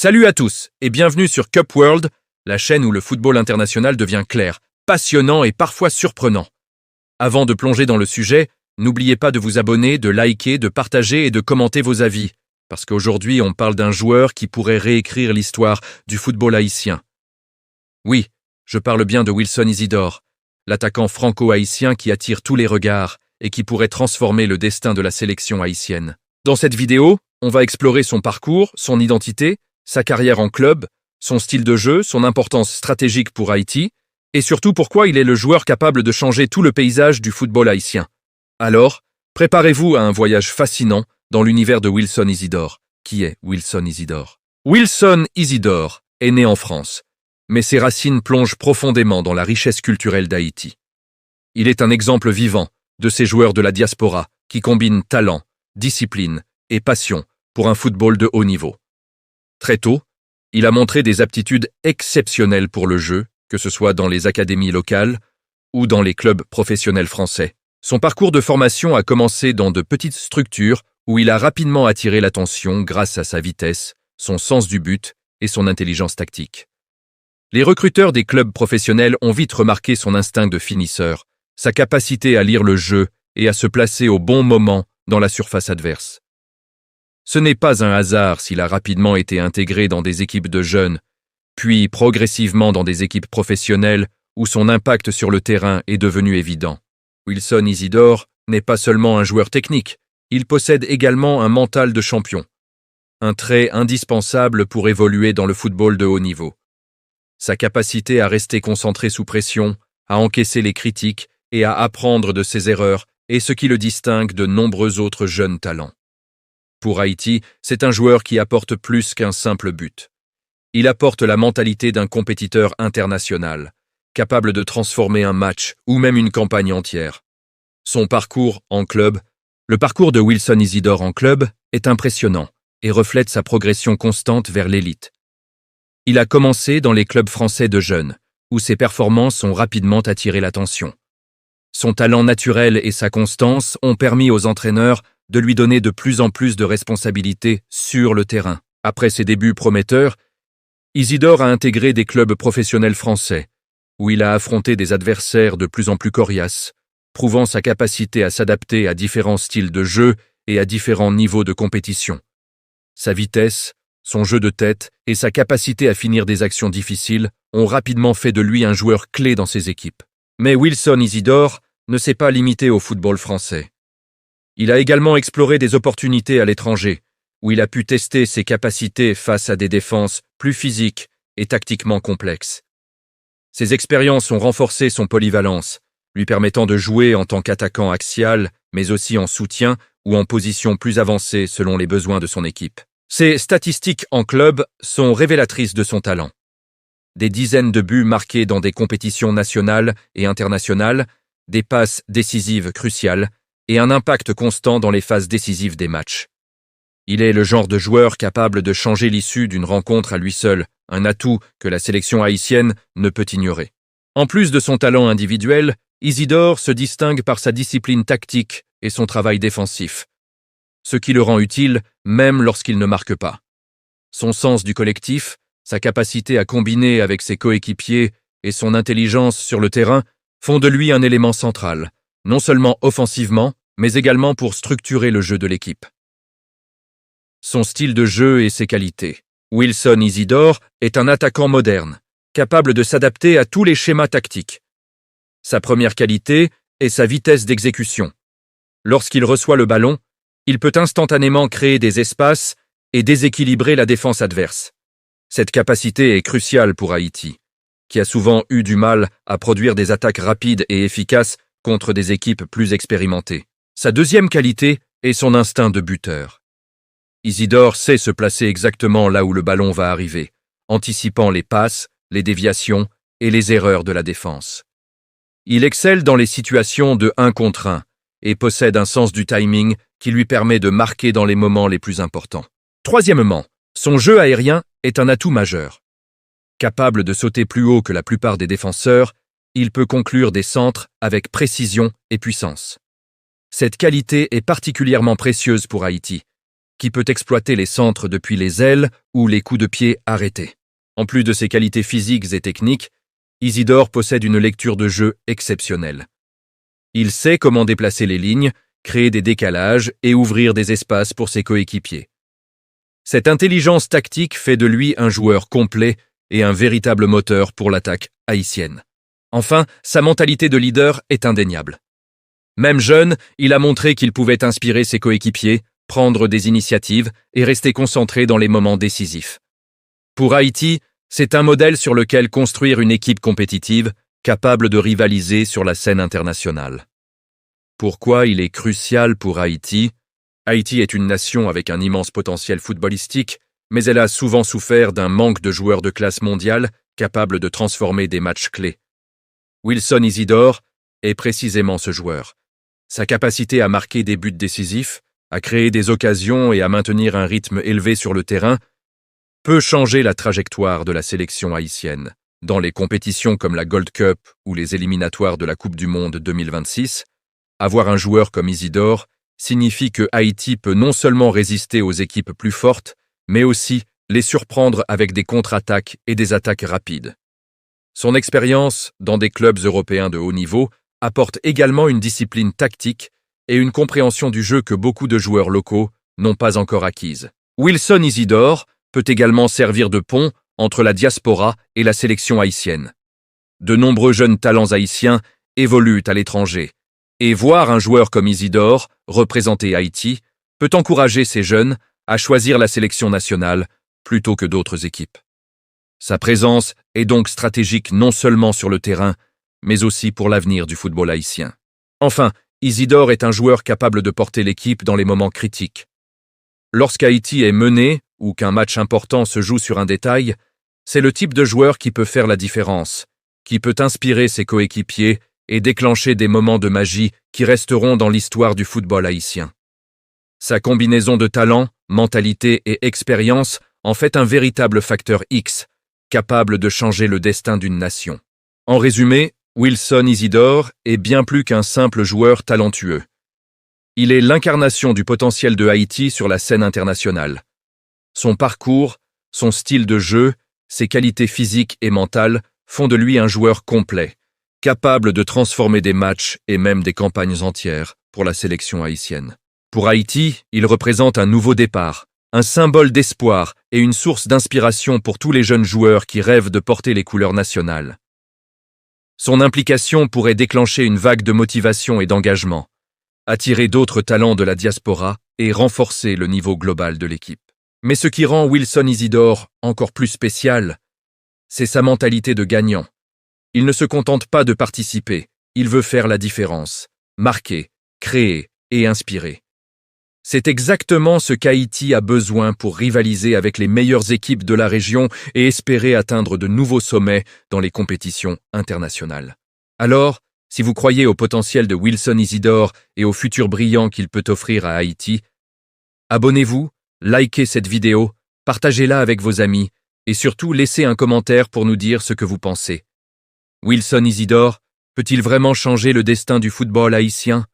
Salut à tous et bienvenue sur Cup World, la chaîne où le football international devient clair, passionnant et parfois surprenant. Avant de plonger dans le sujet, n'oubliez pas de vous abonner, de liker, de partager et de commenter vos avis, parce qu'aujourd'hui on parle d'un joueur qui pourrait réécrire l'histoire du football haïtien. Oui, je parle bien de Wilson Isidore, l'attaquant franco-haïtien qui attire tous les regards et qui pourrait transformer le destin de la sélection haïtienne. Dans cette vidéo, on va explorer son parcours, son identité, sa carrière en club, son style de jeu, son importance stratégique pour Haïti, et surtout pourquoi il est le joueur capable de changer tout le paysage du football haïtien. Alors, préparez-vous à un voyage fascinant dans l'univers de Wilson Isidore. Qui est Wilson Isidore? Wilson Isidore est né en France, mais ses racines plongent profondément dans la richesse culturelle d'Haïti. Il est un exemple vivant de ces joueurs de la diaspora qui combinent talent, discipline et passion pour un football de haut niveau. Très tôt, il a montré des aptitudes exceptionnelles pour le jeu, que ce soit dans les académies locales ou dans les clubs professionnels français. Son parcours de formation a commencé dans de petites structures où il a rapidement attiré l'attention grâce à sa vitesse, son sens du but et son intelligence tactique. Les recruteurs des clubs professionnels ont vite remarqué son instinct de finisseur, sa capacité à lire le jeu et à se placer au bon moment dans la surface adverse. Ce n'est pas un hasard s'il a rapidement été intégré dans des équipes de jeunes, puis progressivement dans des équipes professionnelles où son impact sur le terrain est devenu évident. Wilson Isidore n'est pas seulement un joueur technique, il possède également un mental de champion, un trait indispensable pour évoluer dans le football de haut niveau. Sa capacité à rester concentré sous pression, à encaisser les critiques et à apprendre de ses erreurs est ce qui le distingue de nombreux autres jeunes talents. Pour Haïti, c'est un joueur qui apporte plus qu'un simple but. Il apporte la mentalité d'un compétiteur international, capable de transformer un match ou même une campagne entière. Son parcours en club, le parcours de Wilson Isidore en club, est impressionnant et reflète sa progression constante vers l'élite. Il a commencé dans les clubs français de jeunes, où ses performances ont rapidement attiré l'attention. Son talent naturel et sa constance ont permis aux entraîneurs de lui donner de plus en plus de responsabilités sur le terrain. Après ses débuts prometteurs, Isidore a intégré des clubs professionnels français, où il a affronté des adversaires de plus en plus coriaces, prouvant sa capacité à s'adapter à différents styles de jeu et à différents niveaux de compétition. Sa vitesse, son jeu de tête et sa capacité à finir des actions difficiles ont rapidement fait de lui un joueur clé dans ses équipes. Mais Wilson Isidore ne s'est pas limité au football français. Il a également exploré des opportunités à l'étranger, où il a pu tester ses capacités face à des défenses plus physiques et tactiquement complexes. Ces expériences ont renforcé son polyvalence, lui permettant de jouer en tant qu'attaquant axial, mais aussi en soutien ou en position plus avancée selon les besoins de son équipe. Ses statistiques en club sont révélatrices de son talent. Des dizaines de buts marqués dans des compétitions nationales et internationales, des passes décisives cruciales, et un impact constant dans les phases décisives des matchs. Il est le genre de joueur capable de changer l'issue d'une rencontre à lui seul, un atout que la sélection haïtienne ne peut ignorer. En plus de son talent individuel, Isidore se distingue par sa discipline tactique et son travail défensif, ce qui le rend utile même lorsqu'il ne marque pas. Son sens du collectif, sa capacité à combiner avec ses coéquipiers et son intelligence sur le terrain font de lui un élément central, non seulement offensivement, mais également pour structurer le jeu de l'équipe. Son style de jeu et ses qualités. Wilson Isidore est un attaquant moderne, capable de s'adapter à tous les schémas tactiques. Sa première qualité est sa vitesse d'exécution. Lorsqu'il reçoit le ballon, il peut instantanément créer des espaces et déséquilibrer la défense adverse. Cette capacité est cruciale pour Haïti, qui a souvent eu du mal à produire des attaques rapides et efficaces contre des équipes plus expérimentées. Sa deuxième qualité est son instinct de buteur. Isidore sait se placer exactement là où le ballon va arriver, anticipant les passes, les déviations et les erreurs de la défense. Il excelle dans les situations de 1 contre 1 et possède un sens du timing qui lui permet de marquer dans les moments les plus importants. Troisièmement, son jeu aérien est un atout majeur. Capable de sauter plus haut que la plupart des défenseurs, il peut conclure des centres avec précision et puissance. Cette qualité est particulièrement précieuse pour Haïti, qui peut exploiter les centres depuis les ailes ou les coups de pied arrêtés. En plus de ses qualités physiques et techniques, Isidore possède une lecture de jeu exceptionnelle. Il sait comment déplacer les lignes, créer des décalages et ouvrir des espaces pour ses coéquipiers. Cette intelligence tactique fait de lui un joueur complet et un véritable moteur pour l'attaque haïtienne. Enfin, sa mentalité de leader est indéniable. Même jeune, il a montré qu'il pouvait inspirer ses coéquipiers, prendre des initiatives et rester concentré dans les moments décisifs. Pour Haïti, c'est un modèle sur lequel construire une équipe compétitive, capable de rivaliser sur la scène internationale. Pourquoi il est crucial pour Haïti? Haïti est une nation avec un immense potentiel footballistique, mais elle a souvent souffert d'un manque de joueurs de classe mondiale capables de transformer des matchs clés. Wilson Isidore est précisément ce joueur. Sa capacité à marquer des buts décisifs, à créer des occasions et à maintenir un rythme élevé sur le terrain peut changer la trajectoire de la sélection haïtienne. Dans les compétitions comme la Gold Cup ou les éliminatoires de la Coupe du Monde 2026, avoir un joueur comme Isidore signifie que Haïti peut non seulement résister aux équipes plus fortes, mais aussi les surprendre avec des contre-attaques et des attaques rapides. Son expérience dans des clubs européens de haut niveau apporte également une discipline tactique et une compréhension du jeu que beaucoup de joueurs locaux n'ont pas encore acquise. Wilson Isidore peut également servir de pont entre la diaspora et la sélection haïtienne. De nombreux jeunes talents haïtiens évoluent à l'étranger, et voir un joueur comme Isidore représenter Haïti peut encourager ces jeunes à choisir la sélection nationale plutôt que d'autres équipes. Sa présence est donc stratégique non seulement sur le terrain, mais aussi pour l'avenir du football haïtien. Enfin, Isidore est un joueur capable de porter l'équipe dans les moments critiques. Lorsqu'Haïti est mené ou qu'un match important se joue sur un détail, c'est le type de joueur qui peut faire la différence, qui peut inspirer ses coéquipiers et déclencher des moments de magie qui resteront dans l'histoire du football haïtien. Sa combinaison de talent, mentalité et expérience en fait un véritable facteur X, capable de changer le destin d'une nation. En résumé, Wilson Isidore est bien plus qu'un simple joueur talentueux. Il est l'incarnation du potentiel de Haïti sur la scène internationale. Son parcours, son style de jeu, ses qualités physiques et mentales font de lui un joueur complet, capable de transformer des matchs et même des campagnes entières pour la sélection haïtienne. Pour Haïti, il représente un nouveau départ, un symbole d'espoir et une source d'inspiration pour tous les jeunes joueurs qui rêvent de porter les couleurs nationales. Son implication pourrait déclencher une vague de motivation et d'engagement, attirer d'autres talents de la diaspora et renforcer le niveau global de l'équipe. Mais ce qui rend Wilson Isidore encore plus spécial, c'est sa mentalité de gagnant. Il ne se contente pas de participer, il veut faire la différence, marquer, créer et inspirer. C'est exactement ce qu'Haïti a besoin pour rivaliser avec les meilleures équipes de la région et espérer atteindre de nouveaux sommets dans les compétitions internationales. Alors, si vous croyez au potentiel de Wilson Isidore et au futur brillant qu'il peut offrir à Haïti, abonnez-vous, likez cette vidéo, partagez-la avec vos amis et surtout laissez un commentaire pour nous dire ce que vous pensez. Wilson Isidore peut-il vraiment changer le destin du football haïtien?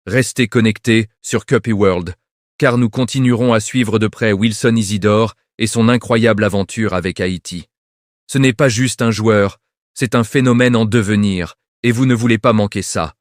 Restez connectés sur Cup World, car nous continuerons à suivre de près Wilson Isidore et son incroyable aventure avec Haïti. Ce n'est pas juste un joueur, c'est un phénomène en devenir, et vous ne voulez pas manquer ça.